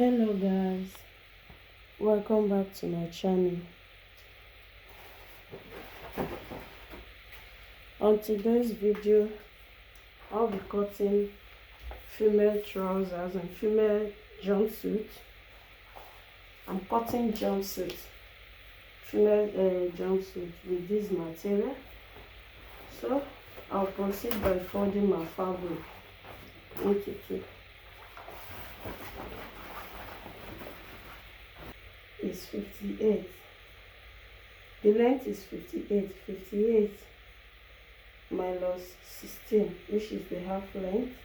Hello guys, welcome back to my channel. On today's video, I'll be cutting female trousers and female jumpsuit. I'm cutting jumpsuit, female jumpsuit with this material. So I'll proceed by folding my fabric into two. Is 58. The length is 58. 58 minus 16, which is the half length,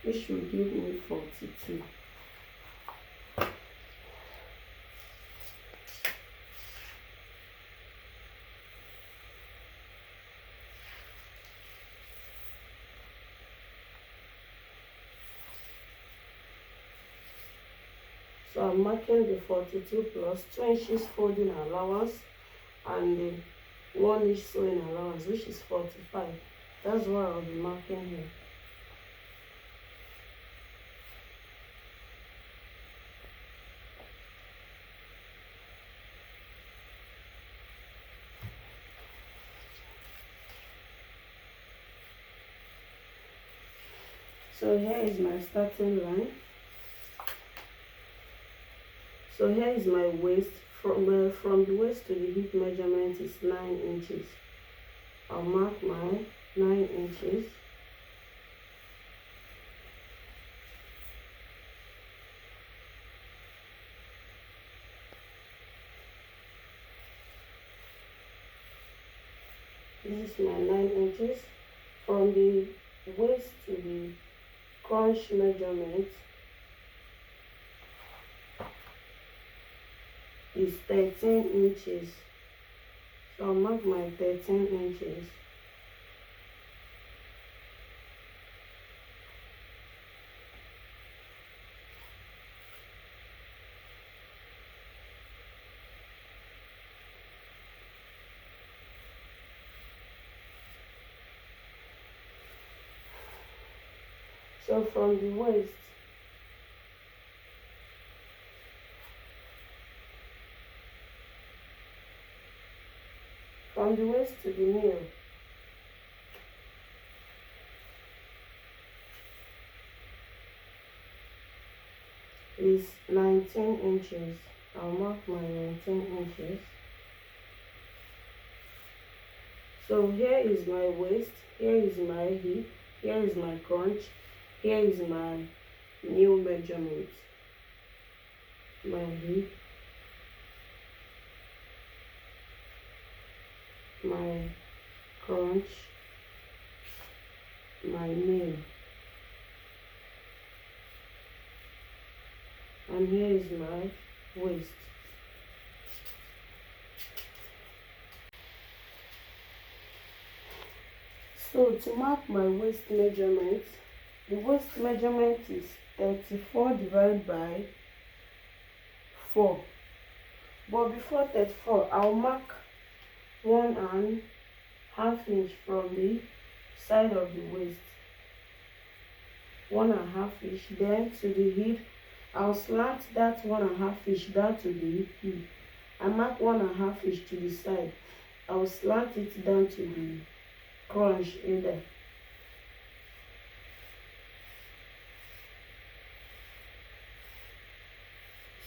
which will give me 42. So I'm marking the 42 plus 2 inches folding allowance and the 1 inch sewing allowance, which is 45. That's what I'll be marking here. So here is my starting line. So here is my waist. From the waist to the hip measurement is 9 inches. I'll mark my 9 inches. This is my 9 inches. From the waist to the crunch measurement is 13 inches. So I'll mark my 13 inches. So from the waist to the nail is 19 inches. I'll mark my 19 inches. So here is my waist, here is my hip, here is my crunch, here is my new measurement. My hip, my crunch, my nail, and here is my waist. So to mark my waist measurement, the waist measurement is 34 divided by 4. But before 34, I'll mark 1.5 inch from the side of the waist. 1.5 inch. Then to the hip, I'll slant that 1.5 inch down to the hip. I mark 1.5 inch to the side. I'll slant it down to the crunch in there.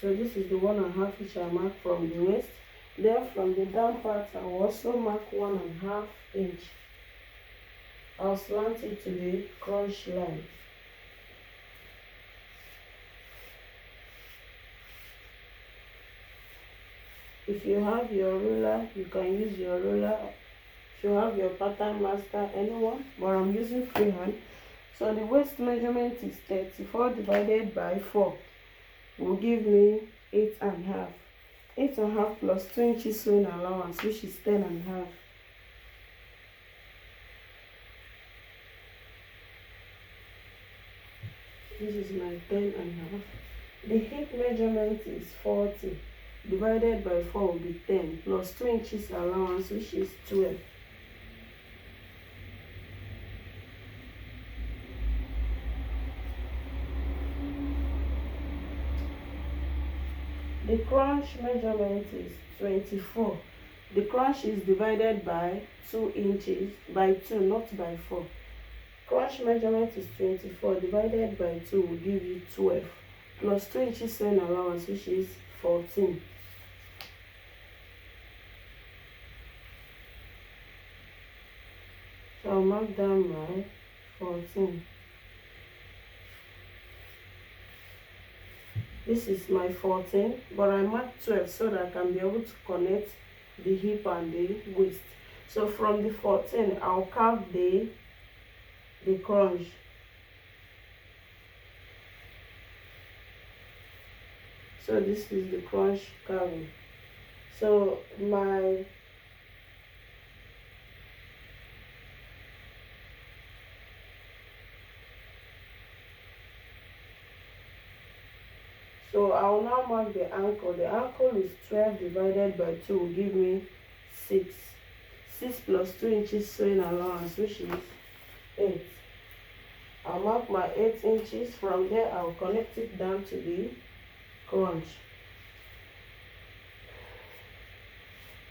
So this is the 1.5 inch I mark from the waist. Then from the down part, I will also mark 1.5 inch. I'll slant it to the crunch line. If you have your ruler, you can use your ruler. If you have your pattern master, anyone, but I'm using freehand. So the waist measurement is 34 divided by 4 will give me 8.5. 8.5 plus 2 inches sewing allowance, which is 10.5. This is my 10.5. The hip measurement is 40 divided by 4 will be 10 plus 2 inches allowance, which is 12. The crunch measurement is 24. The crunch is divided by 2 inches, by 2, not by 4. Crunch measurement is 24 divided by 2 will give you 12, plus 2 inches sewing allowance, which is 14. So I'll mark down my 14. This is my 14, but I marked 12 so that I can be able to connect the hip and the waist. So from the 14, I'll carve the crunch. So this is the crunch carving. So I will now mark the ankle. The ankle is 12 divided by 2 will give me 6. 6 plus 2 inches sewing allowance, which is 8. I'll mark my 8 inches. From there, I'll connect it down to the crunch.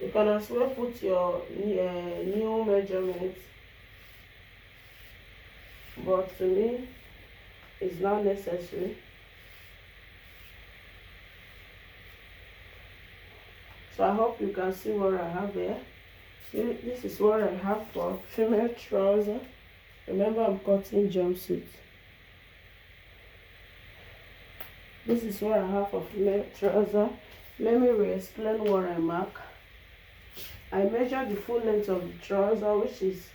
You can as well put your new measurement, but to me, it's not necessary. So I hope you can see what I have here. This is what I have for female trouser. Remember, I'm cutting jumpsuit. This is what I have for female trouser. Let me re-explain what I mark. I measure the full length of the trouser, which is,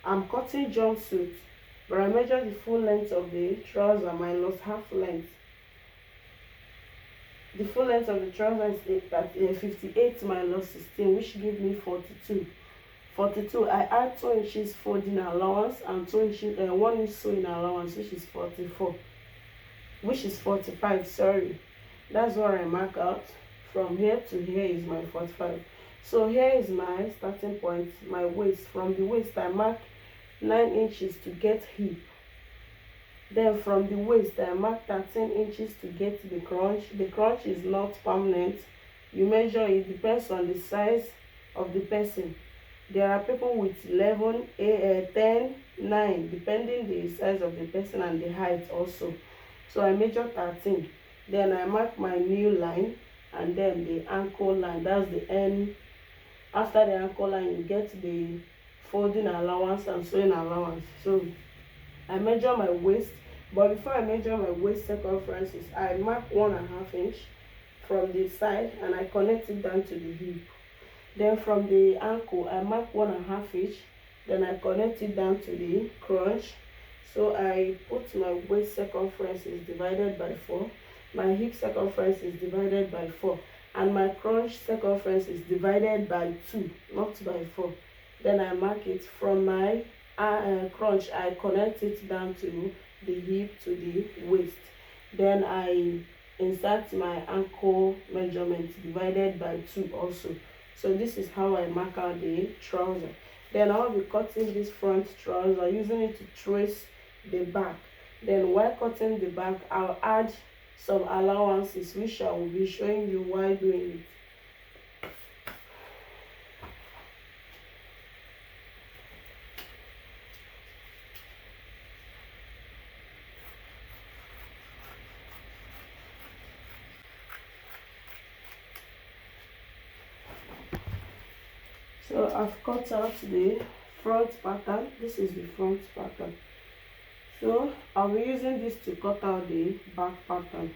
I'm cutting jumpsuit, but I measure the full length of the trouser minus half length. The full length of the trouser is 58 minus 16, which gives me 42. 42. I add 2 inches folding allowance and 1 inch sewing allowance, which is 44. Which is 45. Sorry, that's what I mark out. From here to here is my 45. So here is my starting point, my waist. From the waist, I mark 9 inches to get hip. Then from the waist, I mark 13 inches to get the crunch. The crunch is not permanent. You measure it, depends on the size of the person. There are people with 11, 10, 9, depending the size of the person and the height also. So I measure 13. Then I mark my new line and then the ankle line. That's the end. After the ankle line, you get the folding allowance and sewing allowance. So I measure my waist, but before I measure my waist circumferences, I mark 1.5 inch from the side and I connect it down to the hip. Then from the ankle, I mark 1.5 inch, then I connect it down to the crunch. So I put my waist circumference is divided by 4, my hip circumference is divided by 4, and my crunch circumference is divided by 2, not by 4. Then I mark it. From my crunch, I connect it down to the hip to the waist. Then I insert my ankle measurement divided by 2 also. So this is how I mark out the trouser. Then I'll be cutting this front trouser, using it to trace the back. Then while cutting the back, I'll add some allowances, which I will be showing you while doing it. So I've cut out the front pattern. This is the front pattern. So I'll be using this to cut out the back pattern.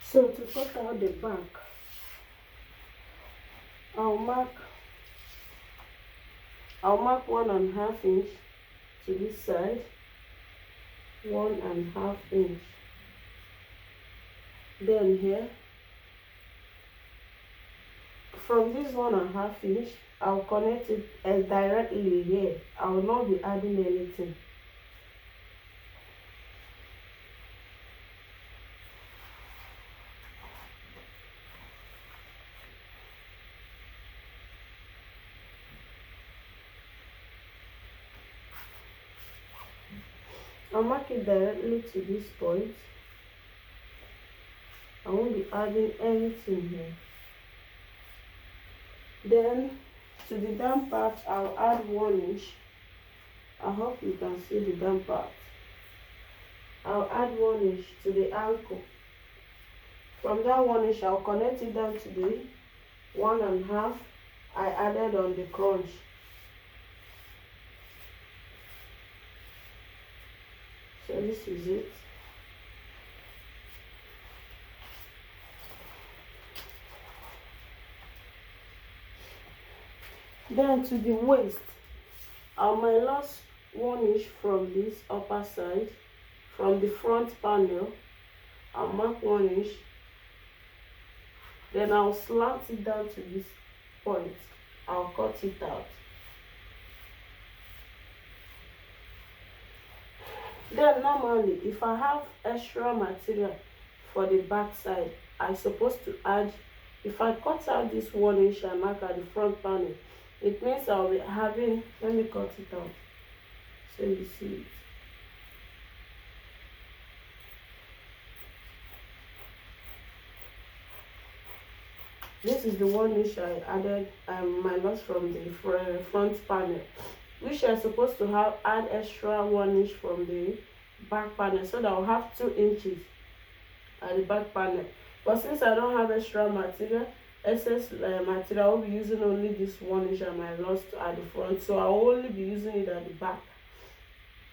So to cut out the back, I'll mark 1.5 inch to this side, 1.5 inch. Then here, from this 1.5 inch, I'll connect it directly here. I will not be adding anything. I'll mark it directly to this point. I won't be adding anything here. Then to the down part, I'll add 1 inch. I hope you can see the down part. I'll add 1 inch to the ankle. From that 1 inch, I'll connect it down to the 1.5 I added on the crunch. So this is it. Then to the waist, I'll minus 1 inch from this upper side, from the front panel. I'll mark 1 inch. Then I'll slant it down to this point. I'll cut it out. Then normally, if I have extra material for the back side, I'm supposed to add, if I cut out this 1 inch I mark at the front panel, it means I'll be having, let me cut it out so you see it. This is the 1 inch I added minus from the front panel, which I'm supposed to have add extra 1 inch from the back panel, so that I'll have 2 inches at the back panel. But since I don't have extra material, excess material, I'll be using only this 1 inch I minus at the front, so I'll only be using it at the back.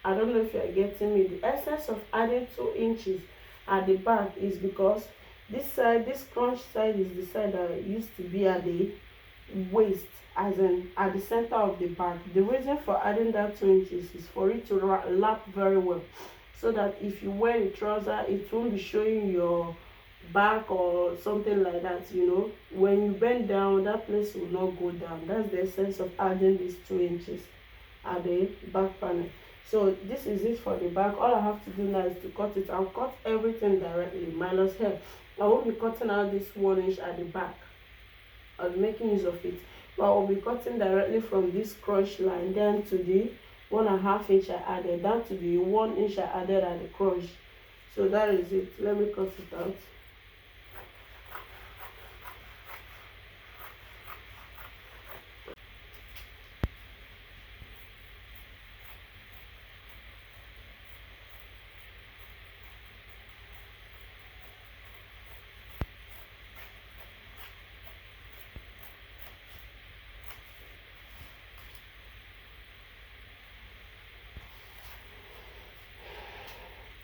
I don't know if you're getting me. The essence of adding 2 inches at the back is because this side, this crunch side, is the side that used to be at the waist, as in at the center of the back. The reason for adding that 2 inches is for it to lap very well, so that if you wear a trouser, it won't be showing your back or something like that. You know, when you bend down, that place will not go down. That's the essence of adding these 2 inches at the back panel. So this is it for the back. All I have to do now is to cut it. I'll cut everything directly minus hair. I won't be cutting out this 1 inch at the back. I'll be making use of it, but I'll be cutting directly from this crunch line down to the 1.5 inch I added, down to the 1 inch I added at the crunch. So that is it. Let me cut it out.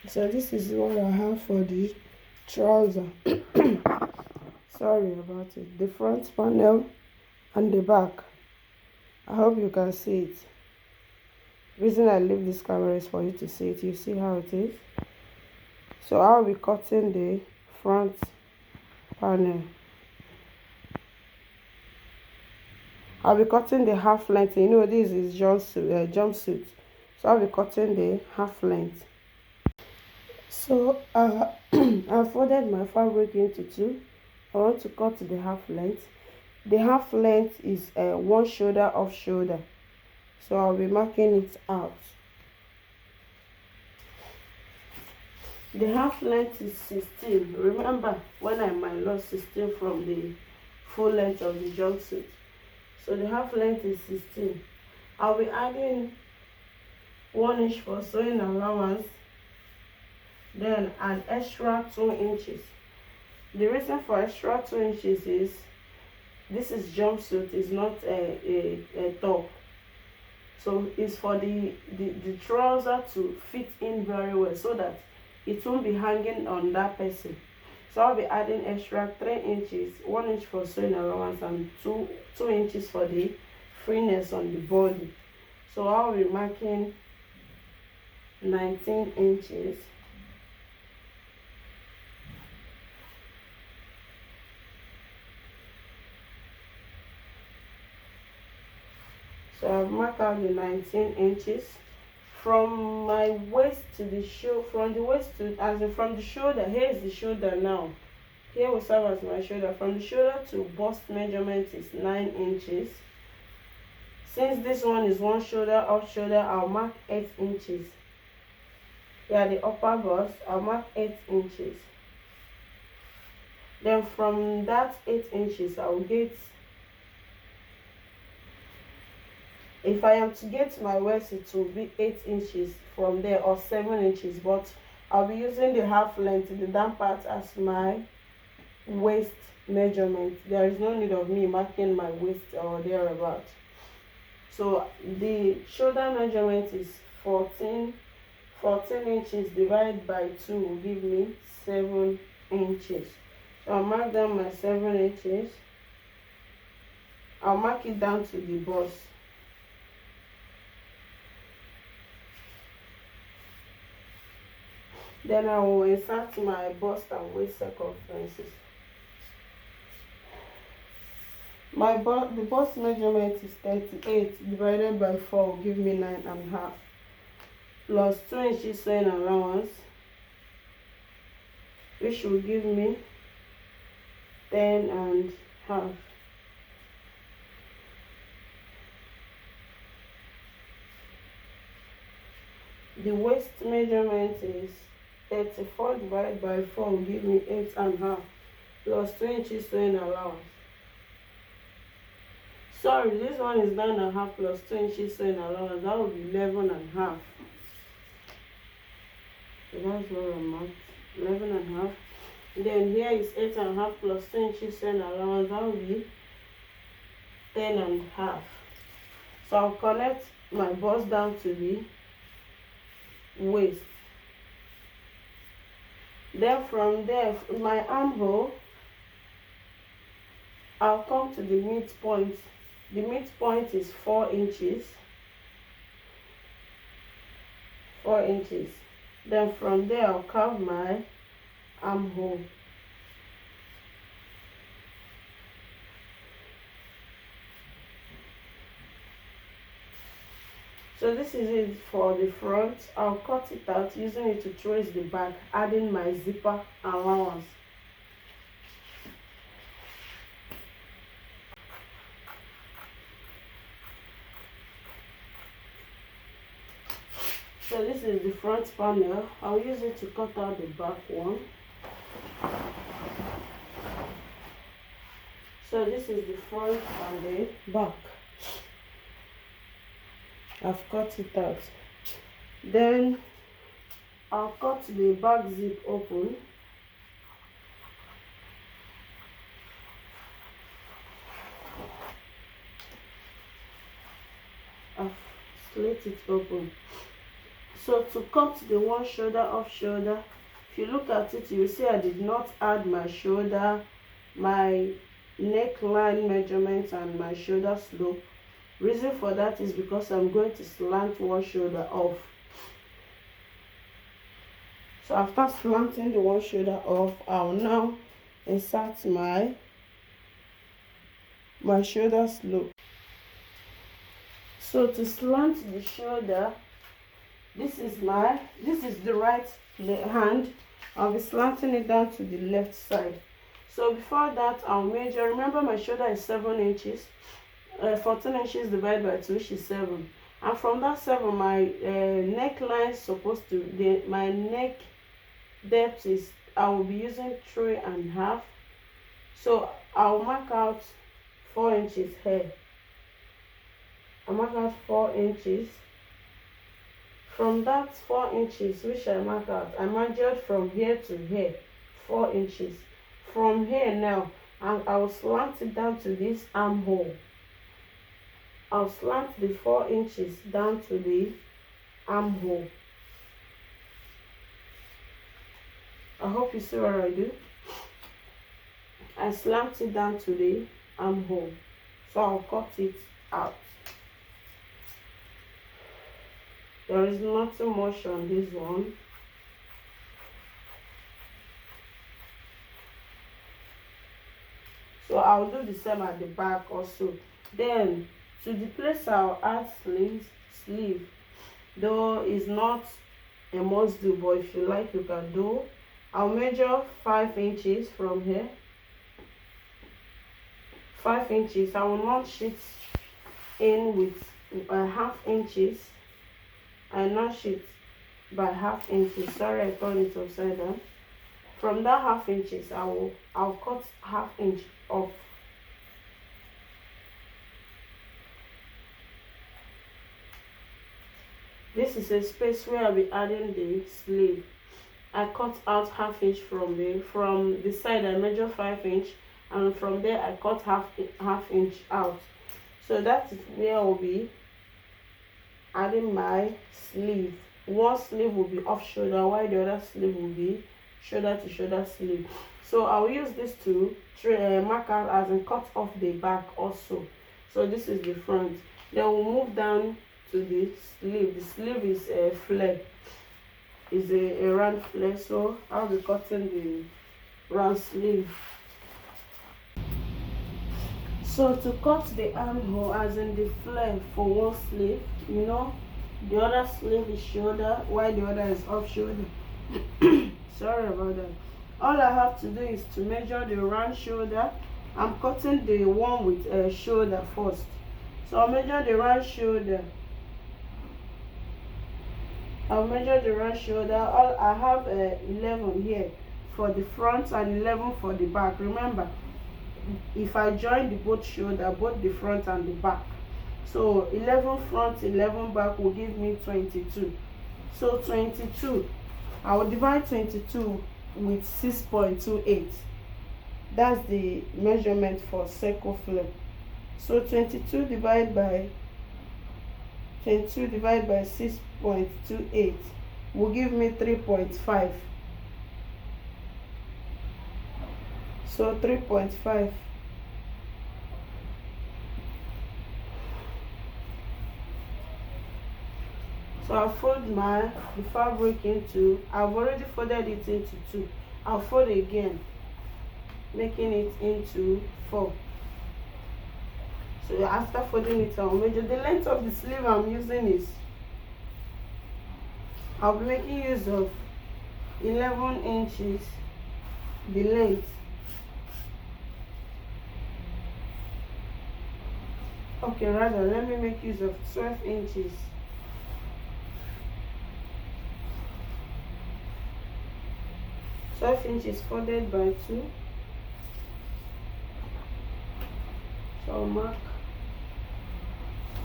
So this is what I have for the trouser. Sorry about it. The front panel and the back. I hope you can see it. The reason I leave this camera is for you to see it. You see how it is. So I'll be cutting the front panel. I'll be cutting the half length. You know, this is jumpsuit. So I'll be cutting the half length. So I folded my fabric into 2. I want to cut the half length. The half length is 1 shoulder off shoulder. So I'll be marking it out. The half length is 16. Remember when I minus 16 from the full length of the jumpsuit. So the half length is 16. I'll be adding 1 inch for sewing allowance. Then an extra 2 inches. The reason for extra 2 inches is this is jumpsuit, is not a top. So it's for the trouser to fit in very well, so that it won't be hanging on that person. So I'll be adding extra 3 inches, 1 inch for sewing allowance, and 2 inches for the freeness on the body. So I'll be marking 19 inches. So I've marked out the 19 inches from my waist to the shoulder, from the waist to, as in from the shoulder. Here is the shoulder now. Here will serve as my shoulder. From the shoulder to bust measurement is 9 inches. Since this one is 1 shoulder off shoulder, I'll mark 8 inches. Yeah, the upper bust, I'll mark 8 inches. Then from that 8 inches, I'll get, if I am to get my waist, it will be 8 inches from there, or 7 inches, but I'll be using the half length, the down part, as my waist measurement. There is no need of me marking my waist or thereabout. So the shoulder measurement is 14 inches divided by 2 will give me 7 inches. So I'll mark down my 7 inches. I'll mark it down to the bust. Then I will insert my bust and waist circumferences. The bust measurement is 38 divided by 4 will give me 9.5, plus 2 inches sewing allowance, which will give me 10.5. The waist measurement is 34 divided by 4 will give me 8.5, plus 2 inches sewing allowance. Sorry, this one is 9.5 plus 2 inches sewing allowance. That will be 11.5. So that's what I'm at, 11.5. Then here is 8.5 plus 2 inches sewing allowance. That will be 10.5. So I'll connect my bust down to the waist. Then from there, my armhole, I'll come to the midpoint. The midpoint is 4 inches. 4 inches. Then from there, I'll carve my armhole. So this is it for the front. I'll cut it out using it to trace the back, adding my zipper allowance. So this is the front panel. I'll use it to cut out the back one. So this is the front and the back. I've cut it out. Then I'll cut the back zip open. I've slit it open. So to cut the one shoulder off shoulder, if you look at it, you will see I did not add my shoulder, my neckline measurements, and my shoulder slope. Reason for that is because I'm going to slant one shoulder off. So after slanting the one shoulder off, I'll now insert my shoulder slope. So to slant the shoulder, this is the right hand. I'll be slanting it down to the left side. So before that, I'll measure. Remember, my shoulder is 7 inches. 14 inches divided by 2, which is 7. And from that 7, my neckline is supposed to, my neck depth is, I will be using 3.5. So I'll mark out 4 inches here. I'll mark out 4 inches. From that 4 inches, which I mark out, I measured from here to here, 4 inches. From here now, I will slant it down to this armhole. I'll slant the 4 inches down to the armhole. I hope you see what I do. I slant it down to the armhole. So I'll cut it out. There is nothing much on this one. So I'll do the same at the back also. Then to the place I'll add sleeve, though is not a must do, but if you like, you can do. I'll measure 5 inches from here. 5 inches. I will notch it in with 1/2 inches. I notch it by half inches. Sorry, I turned it upside down. From that half inches, I'll cut half inch off. This is a space where I'll be adding the sleeve. I cut out half inch from the side. I measure 5 inch, and from there I cut half inch out. So that is where I'll be adding my sleeve. One sleeve will be off shoulder, while the other sleeve will be shoulder to shoulder sleeve. So I'll use this to mark out, as in cut off the back also. So this is the front. Then we'll move down to the sleeve. The sleeve is a flare, is a round flare. So I'll be cutting the round sleeve. So to cut the armhole, as in the flare for one sleeve, you know, the other sleeve is shoulder while the other is off shoulder. Sorry about that. All I have to do is to measure the round shoulder. I'm cutting the one with a shoulder first. So I'll measure the round shoulder. I have 11 here for the front and 11 for the back. Remember, if I join the both shoulder, both the front and the back, so 11 front, 11 back will give me 22. So 22, I will divide 22 with 6.28. That's the measurement for circle flare. So 22 divided by 6.28 will give me 3.5. So 3.5. So I'll fold the fabric into, I've already folded it into 2. I'll fold again, making it into 4. So after folding it, I'll measure the length of the sleeve I'm using is, I'll be making use of 11 inches, the length. Okay, rather, let me make use of 12 inches. Inches folded by 2. So I'll mark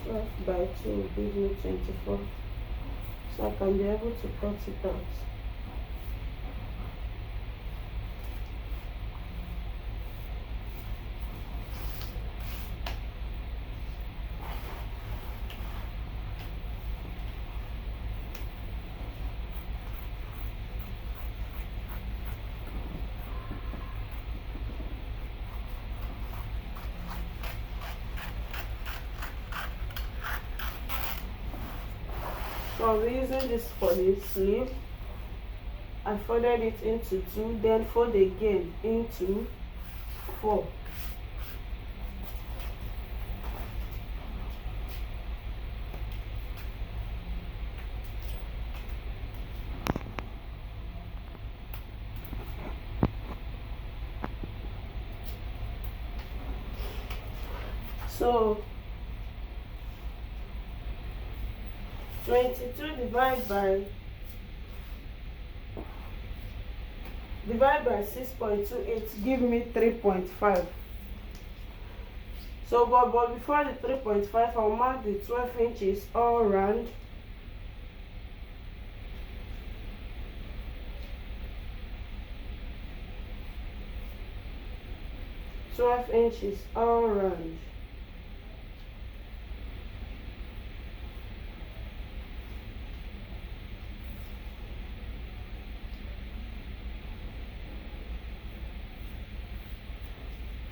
12 by 2 will give me 24. So I can be able to cut it out. So I'll be using this for the sleeve. I folded it into 2, then fold again into 4. So 22 divided by 6.28 give me 3.5. So but before the 3.5, I'll mark the 12 inches all round. Inches all round.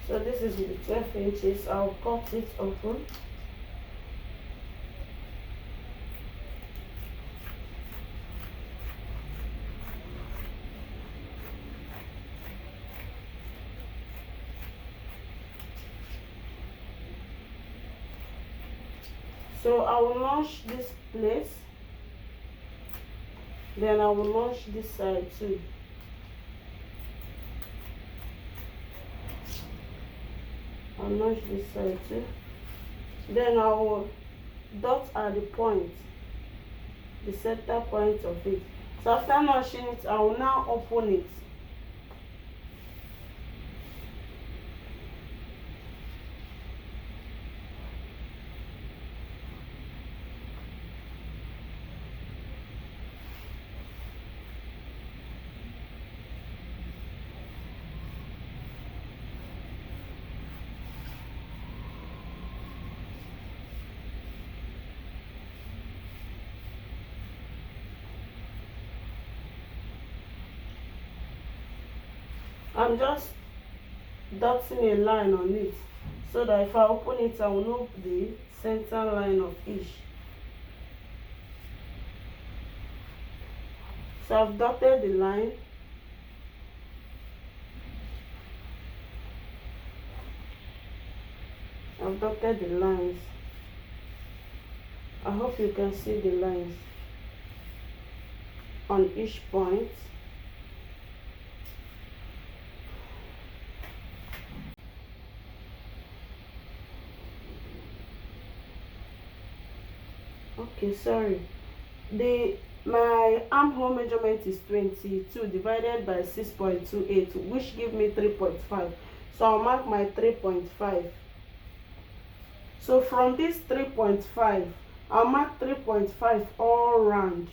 So this is the 12 inches. I'll cut it open. So I will launch this place, then I will launch this side too. I'll launch this side too. Then I will dot at the point. the center point of it. So after notching it, I will now open it. I'm just dotting a line on it so that if I open it, I will know the center line of each. So I've dotted the line. I've dotted the lines. I hope you can see the lines on each point. Okay, sorry. My armhole measurement is 22 divided by 6.28, which give me 3.5. So I'll mark my 3.5. So from this 3.5, I'll mark 3.5 all round.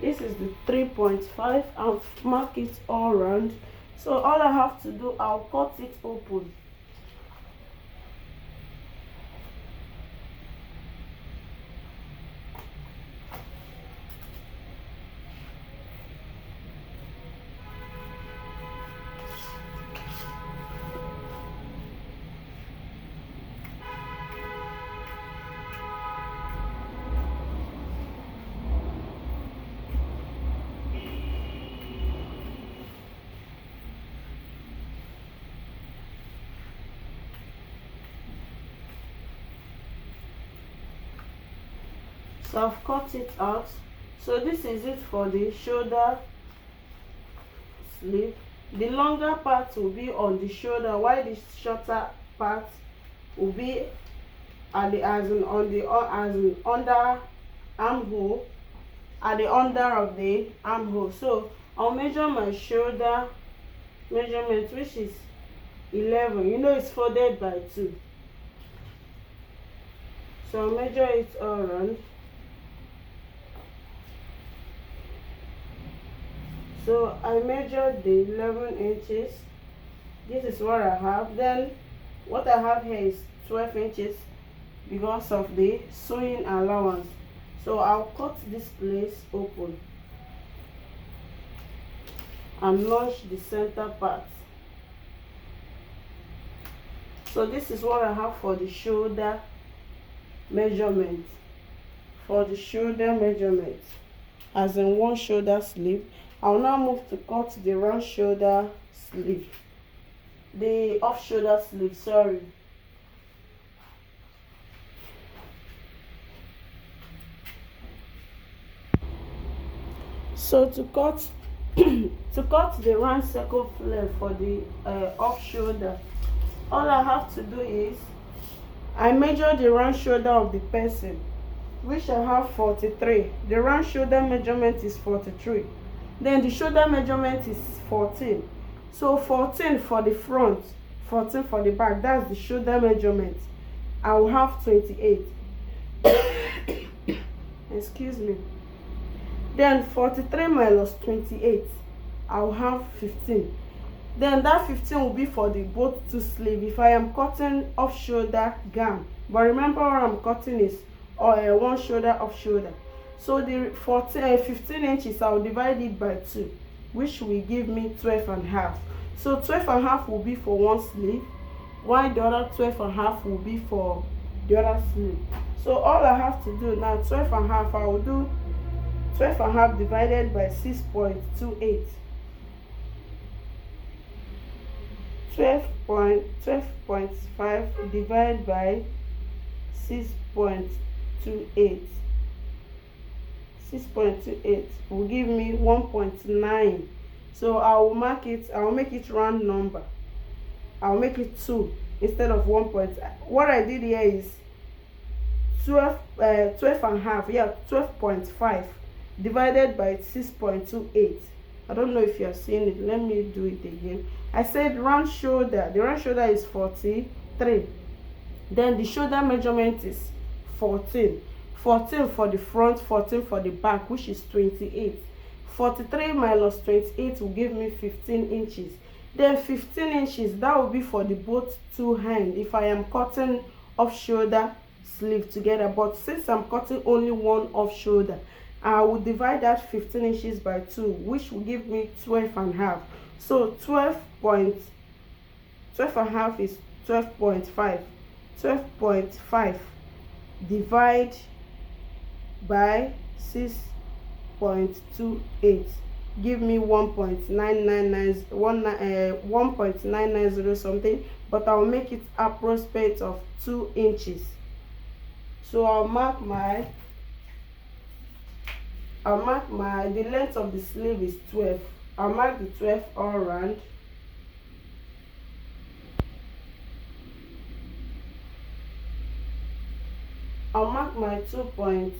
This is the 3.5. I'll mark it all round. So all I have to do, I'll cut it open. So I've cut it out. So this is it for the shoulder sleeve. The longer part will be on the shoulder, while the shorter part will be at the under armhole, at the under of the armhole. So I'll measure my shoulder measurement, which is 11. You know it's folded by 2. So I'll measure it all around. So I measured the 11 inches. This is what I have. Then what I have here is 12 inches because of the sewing allowance. So I'll cut this place open and notch the center part. So this is what I have for the shoulder measurement. For the shoulder measurement, as in one shoulder sleeve. I'll now move to cut the round shoulder sleeve, the off shoulder sleeve, sorry. So to cut the round circle flare for the off shoulder, all I have to do is I measure the round shoulder of the person, which I have 43. The round shoulder measurement is 43. Then the shoulder measurement is 14. So 14 for the front, 14 for the back. That's the shoulder measurement. I will have 28. Excuse me. Then 43 minus 28, I will have 15. Then that 15 will be for the both two sleeve if I am cutting off shoulder gown. But remember, what I'm cutting is one shoulder off shoulder. So the 15 inches, I'll divide it by 2, which will give me 12.5. So 12.5 will be for one sleeve, while the other 12.5 will be for the other sleeve. So all I have to do now, 12.5, I will do 12.5 divided by 6.28. 12.5 divided by 6.28. 6.28 will give me 1.9. So I will make it round number. I'll make it 2 instead of 1. What I did here is 12.5, yeah, 12.5 divided by 6.28. I don't know if you are seeing it. Let me do it again. I said round shoulder. The round shoulder is 43. Then the shoulder measurement is 14. 14 for the front, 14 for the back, which is 28. 43 minus 28 will give me 15 inches. Then 15 inches, that will be for the both two hands if I am cutting off shoulder sleeve together. But since I'm cutting only one off shoulder, I will divide that 15 inches by 2, which will give me 12.5. So 12.5 is 12.5. 12.5 divide by 6.28 give me 1.990 something, but I'll make it approximate of 2 inches. So I'll mark the length of the sleeve is 12. I'll mark the 12 all around. I'll mark my 2.2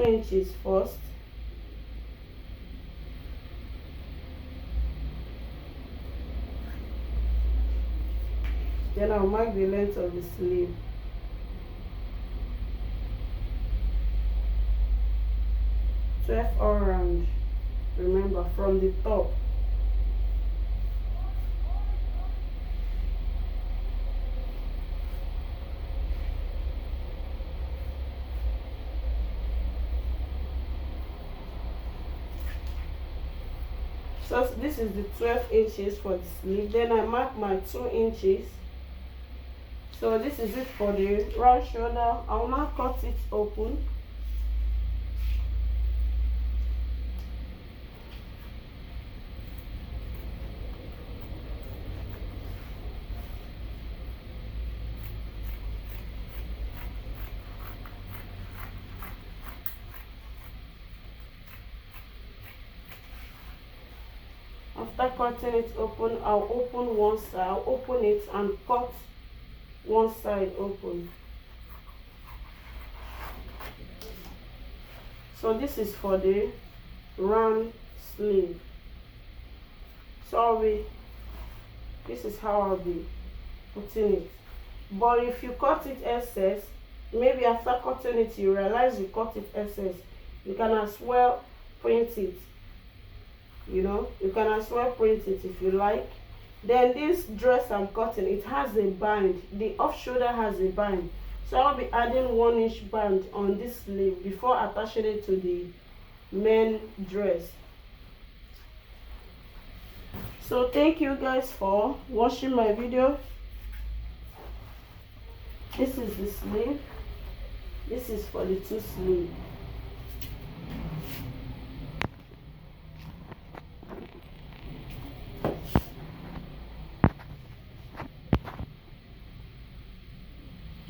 inches first. Then I'll mark the length of the sleeve. All around. Remember, from the top. So this is the 12 inches for the sleeve. Then I mark my 2 inches. So this is it for the round shoulder. I will now cut it open. After cutting it open, I'll open one side. I'll open it and cut one side open. So this is for the round sleeve. So this is how I'll be putting it. But if you cut it excess, maybe after cutting it you realize you cut it excess, you can as well print it. You know, you can as well print it if you like. Then this dress I'm cutting, it has a band. The off shoulder has a band, so I'll be adding 1-inch band on this sleeve before attaching it to the main dress. So thank you guys for watching my video. This is the sleeve. This is for the 2 sleeve.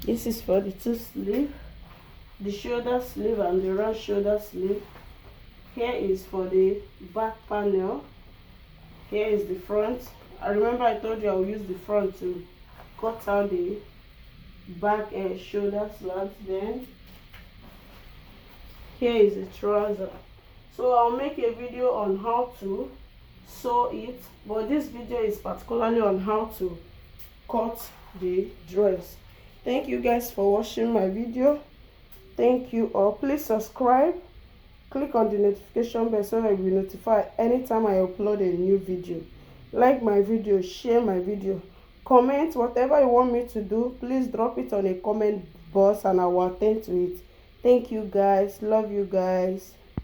This is for the 2 sleeve, the shoulder sleeve and the round shoulder sleeve. Here is for the back panel. Here is the front. I remember I told you I will use the front to cut out the back shoulder slats. Then here is the trouser. So I'll make a video on how to sew it, but this video is particularly on how to cut the dress. Thank you guys for watching my video. Thank you all. Please subscribe, click on the notification bell so that you'll be notified anytime I upload a new video. Like my video, share my video, comment whatever you want me to do. Please drop it on a comment box and I will attend to it. Thank you guys, love you guys.